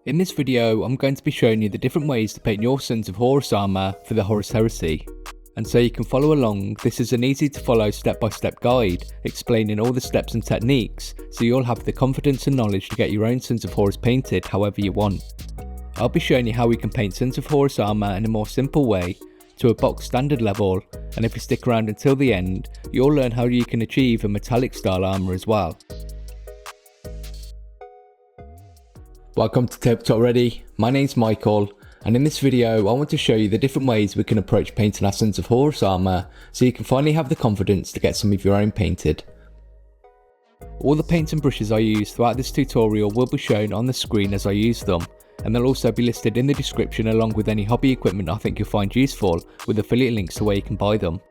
In this video, I'm going to be showing you the different ways to paint your Sons of Horus armour for the Horus Heresy. And so you can follow along, this is an easy to follow step-by-step guide explaining all the steps and techniques, so you'll have the confidence and knowledge to get your own Sons of Horus painted however you want. I'll be showing you how we can paint Sons of Horus armour in a more simple way, to a box standard level, and if you stick around until the end, you'll learn how you can achieve a metallic style armour as well. Welcome to TableTopReady, my name's Michael, and in this video I want to show you the different ways we can approach painting our Sons of Horus armour so you can finally have the confidence to get some of your own painted. All the paints and brushes I use throughout this tutorial will be shown on the screen as I use them, and they'll also be listed in the description along with any hobby equipment I think you'll find useful, with affiliate links to where you can buy them.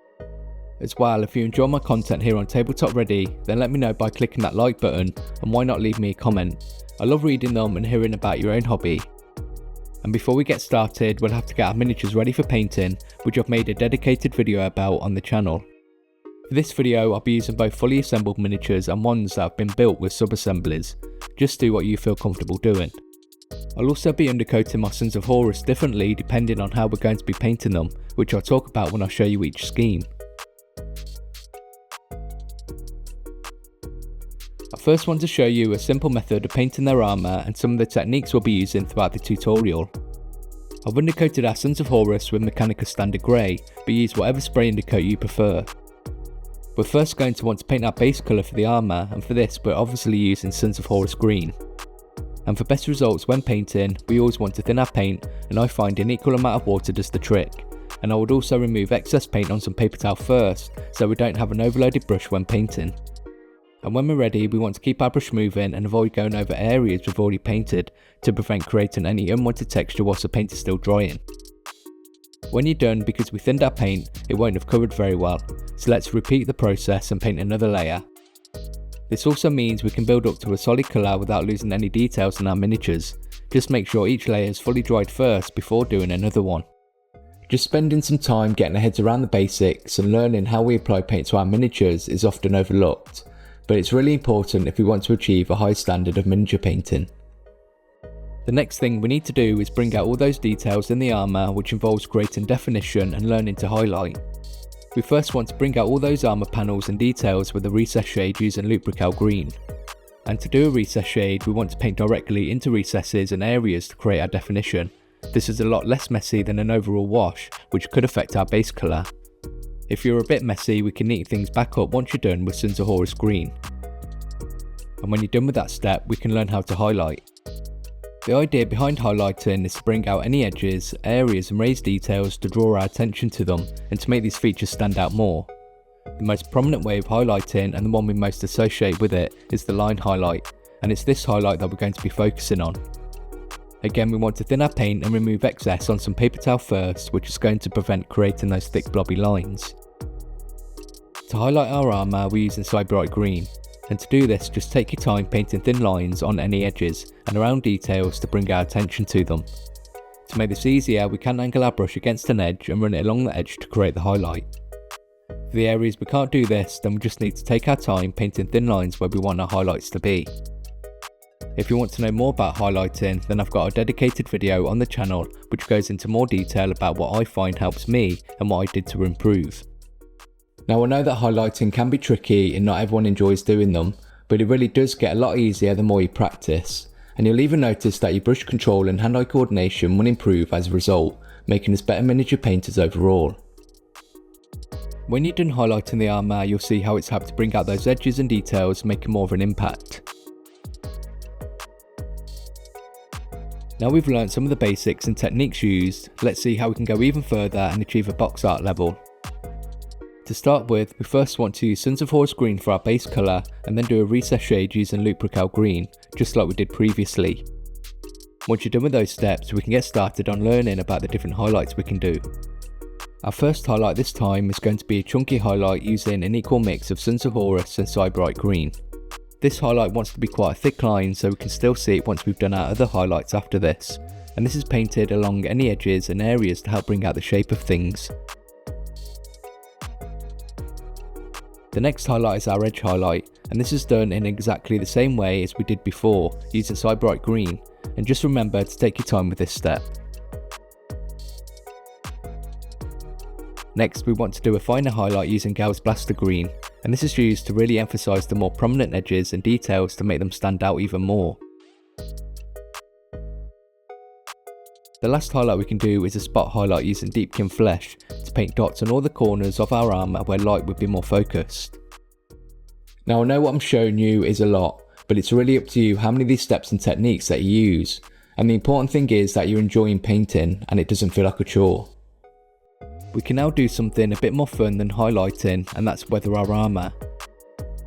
As well, if you enjoy my content here on TableTopReady, then let me know by clicking that like button, and why not leave me a comment. I love reading them and hearing about your own hobby. And before we get started, we'll have to get our miniatures ready for painting, which I've made a dedicated video about on the channel. For this video, I'll be using both fully assembled miniatures and ones that have been built with sub-assemblies. Just do what you feel comfortable doing. I'll also be undercoating my Sons of Horus differently depending on how we're going to be painting them, which I'll talk about when I show you each scheme. I first want to show you a simple method of painting their armour and some of the techniques we'll be using throughout the tutorial. I've undercoated our Sons of Horus with Mechanica Standard Grey, but use whatever spray undercoat you prefer. We're first going to want to paint our base colour for the armour, and for this we're obviously using Sons of Horus Green. And for best results when painting, we always want to thin our paint, and I find an equal amount of water does the trick. And I would also remove excess paint on some paper towel first, so we don't have an overloaded brush when painting. And when we're ready, we want to keep our brush moving and avoid going over areas we've already painted to prevent creating any unwanted texture whilst the paint is still drying. When you're done, because we thinned our paint, it won't have covered very well, so let's repeat the process and paint another layer. This also means we can build up to a solid colour without losing any details in our miniatures. Just make sure each layer is fully dried first before doing another one. Just spending some time getting our heads around the basics and learning how we apply paint to our miniatures is often overlooked, but it's really important if we want to achieve a high standard of miniature painting. The next thing we need to do is bring out all those details in the armour, which involves creating definition and learning to highlight. We first want to bring out all those armour panels and details with a recess shade using Lubrical Green. And to do a recess shade, we want to paint directly into recesses and areas to create our definition. This is a lot less messy than an overall wash, which could affect our base colour. If you're a bit messy, we can neat things back up once you're done with Sons of Horus Green. And when you're done with that step, we can learn how to highlight. The idea behind highlighting is to bring out any edges, areas and raised details to draw our attention to them and to make these features stand out more. The most prominent way of highlighting, and the one we most associate with it, is the line highlight, and it's this highlight that we're going to be focusing on. Again, we want to thin our paint and remove excess on some paper towel first, which is going to prevent creating those thick blobby lines. To highlight our armour, we're using Bright Green, and to do this, just take your time painting thin lines on any edges and around details to bring our attention to them. To make this easier, we can angle our brush against an edge and run it along the edge to create the highlight. For the areas we can't do this, then we just need to take our time painting thin lines where we want our highlights to be. If you want to know more about highlighting, then I've got a dedicated video on the channel which goes into more detail about what I find helps me and what I did to improve. Now I know that highlighting can be tricky and not everyone enjoys doing them, but it really does get a lot easier the more you practice, and you'll even notice that your brush control and hand-eye coordination will improve as a result, making us better miniature painters overall. When you're done highlighting the armour, you'll see how it's helped to bring out those edges and details, making more of an impact. Now we've learnt some of the basics and techniques used, let's see how we can go even further and achieve a box art level. To start with, we first want to use Sons of Horus Green for our base colour and then do a recess shade using Lubrical Green, just like we did previously. Once you're done with those steps, we can get started on learning about the different highlights we can do. Our first highlight this time is going to be a chunky highlight using an equal mix of Sons of Horus and Bright Green. This highlight wants to be quite a thick line so we can still see it once we've done our other highlights after this, and this is painted along any edges and areas to help bring out the shape of things. The next highlight is our edge highlight, and this is done in exactly the same way as we did before, using Bright Green, and just remember to take your time with this step. Next, we want to do a finer highlight using Gauss Blaster Green, and this is used to really emphasise the more prominent edges and details to make them stand out even more. The last highlight we can do is a spot highlight using Deepkin Flesh to paint dots on all the corners of our armour where light would be more focused. Now I know what I'm showing you is a lot, but it's really up to you how many of these steps and techniques that you use, and the important thing is that you're enjoying painting and it doesn't feel like a chore. We can now do something a bit more fun than highlighting, and that's weather our armour.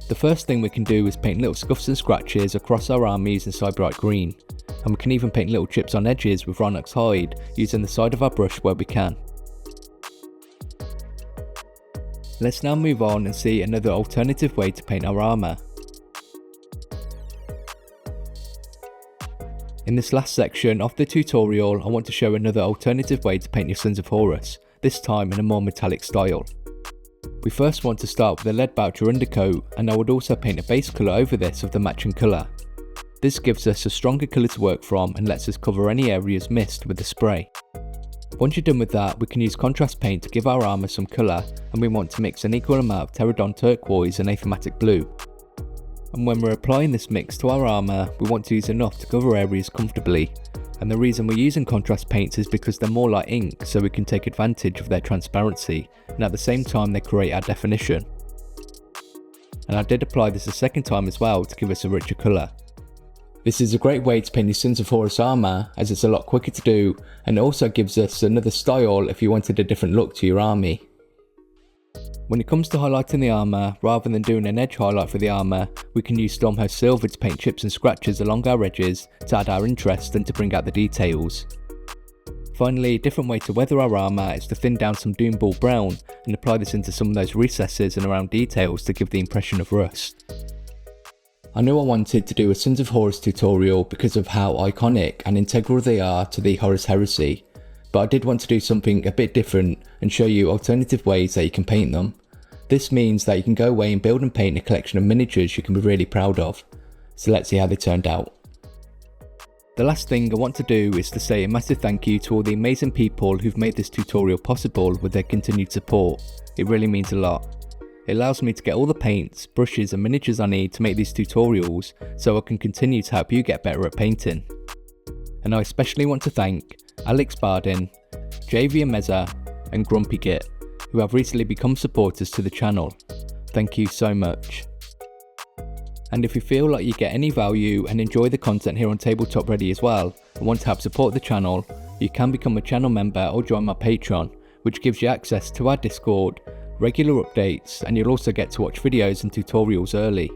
The first thing we can do is paint little scuffs and scratches across our armour using Cyberite Green, and we can even paint little chips on edges with Rhinox Hide using the side of our brush where we can. Let's now move on and see another alternative way to paint our armour. In this last section of the tutorial, I want to show another alternative way to paint your Sons of Horus, this time in a more metallic style. We first want to start with a lead boucher undercoat, and I would also paint a base colour over this of the matching colour. This gives us a stronger colour to work from and lets us cover any areas missed with the spray. Once you're done with that, we can use contrast paint to give our armour some colour, and we want to mix an equal amount of Pterodon Turquoise and Aphromatic Blue. And when we're applying this mix to our armour, we want to use enough to cover areas comfortably. And the reason we're using contrast paints is because they're more like ink, so we can take advantage of their transparency, and at the same time they create our definition. And I did apply this a second time as well to give us a richer colour. This is a great way to paint your Sons of Horus armour, as it's a lot quicker to do, and it also gives us another style if you wanted a different look to your army. When it comes to highlighting the armour, rather than doing an edge highlight for the armour, we can use Stormhost Silver to paint chips and scratches along our edges to add our interest and to bring out the details. Finally, a different way to weather our armour is to thin down some Doomball Brown and apply this into some of those recesses and around details to give the impression of rust. I knew I wanted to do a Sons of Horus tutorial because of how iconic and integral they are to the Horus Heresy, but I did want to do something a bit different and show you alternative ways that you can paint them. This means that you can go away and build and paint a collection of miniatures you can be really proud of. So let's see how they turned out. The last thing I want to do is to say a massive thank you to all the amazing people who've made this tutorial possible with their continued support. It really means a lot. It allows me to get all the paints, brushes and miniatures I need to make these tutorials so I can continue to help you get better at painting. And I especially want to thank Alex Bardin, JV Meza and Grumpy Git, who have recently become supporters to the channel. Thank you so much. And if you feel like you get any value and enjoy the content here on TableTopReady as well, and want to help support the channel, you can become a channel member or join my Patreon, which gives you access to our Discord, regular updates, and you'll also get to watch videos and tutorials early.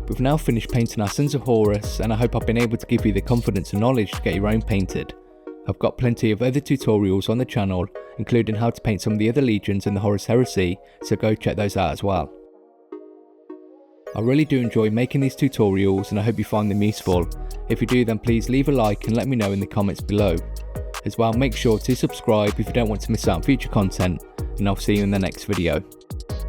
We've now finished painting our Sons of Horus, and I hope I've been able to give you the confidence and knowledge to get your own painted. I've got plenty of other tutorials on the channel, including how to paint some of the other legions in the Horus Heresy, so go check those out as well. I really do enjoy making these tutorials and I hope you find them useful. If you do, then please leave a like and let me know in the comments below. As well, make sure to subscribe if you don't want to miss out on future content, and I'll see you in the next video.